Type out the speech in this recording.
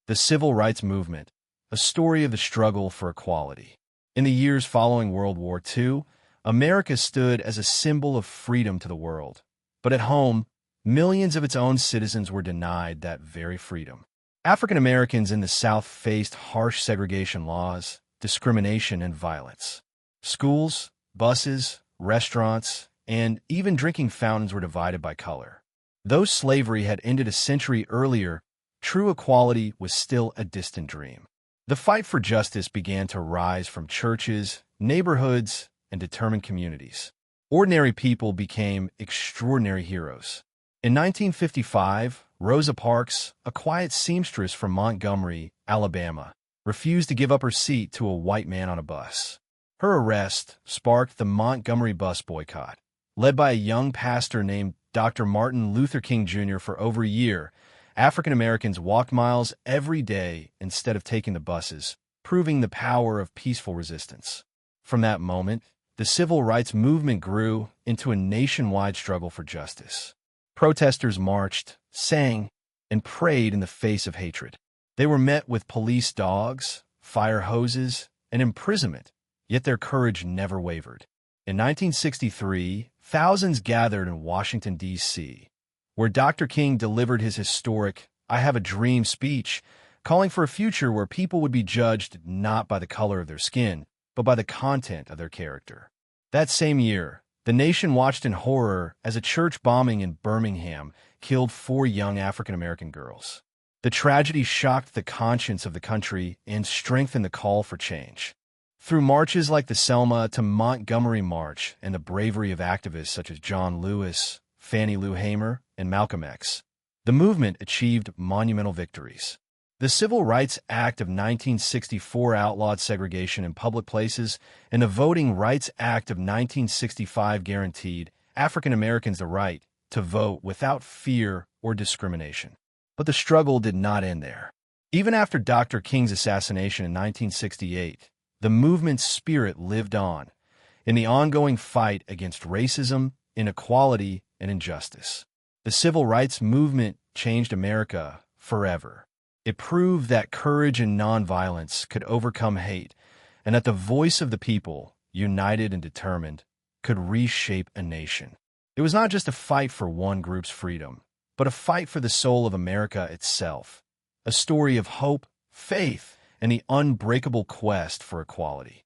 The Civil Rights Movement, a story of the struggle for equality. In the years following World War II, America stood as a symbol of freedom to the world. But at home, millions of its own citizens were denied that very freedom. African Americans in the South faced harsh segregation laws, discrimination, and violence. Schools, buses, restaurants, and even drinking fountains were divided by color. Though slavery had ended a century earlier, true equality was still a distant dream. The fight for justice began to rise from churches, neighborhoods, and determined communities. Ordinary people became extraordinary heroes. In 1955, Rosa Parks, a quiet seamstress from Montgomery, Alabama, refused to give up her seat to a white man on a bus. Her arrest sparked the Montgomery bus boycott. Led by a young pastor named Dr. Martin Luther King Jr. for over a year, African Americans walked miles every day instead of taking the buses, proving the power of peaceful resistance. From that moment, the civil rights movement grew into a nationwide struggle for justice. Protesters marched, sang, and prayed in the face of hatred. They were met with police dogs, fire hoses, and imprisonment, yet their courage never wavered. In 1963, thousands gathered in Washington, D.C., where Dr. King delivered his historic "I Have a Dream" speech, calling for a future where people would be judged not by the color of their skin, but by the content of their character. That same year, the nation watched in horror as a church bombing in Birmingham killed 4 young African-American girls. The tragedy shocked the conscience of the country and strengthened the call for change. Through marches like the Selma to Montgomery March and the bravery of activists such as John Lewis, Fannie Lou Hamer, and Malcolm X, the movement achieved monumental victories. The Civil Rights Act of 1964 outlawed segregation in public places, and the Voting Rights Act of 1965 guaranteed African Americans the right to vote without fear or discrimination. But the struggle did not end there. Even after Dr. King's assassination in 1968, the movement's spirit lived on in the ongoing fight against racism, inequality, and injustice. The Civil Rights Movement changed America forever. It proved that courage and nonviolence could overcome hate, and that the voice of the people, united and determined, could reshape a nation. It was not just a fight for one group's freedom, but a fight for the soul of America itself, a story of hope, faith, and the unbreakable quest for equality.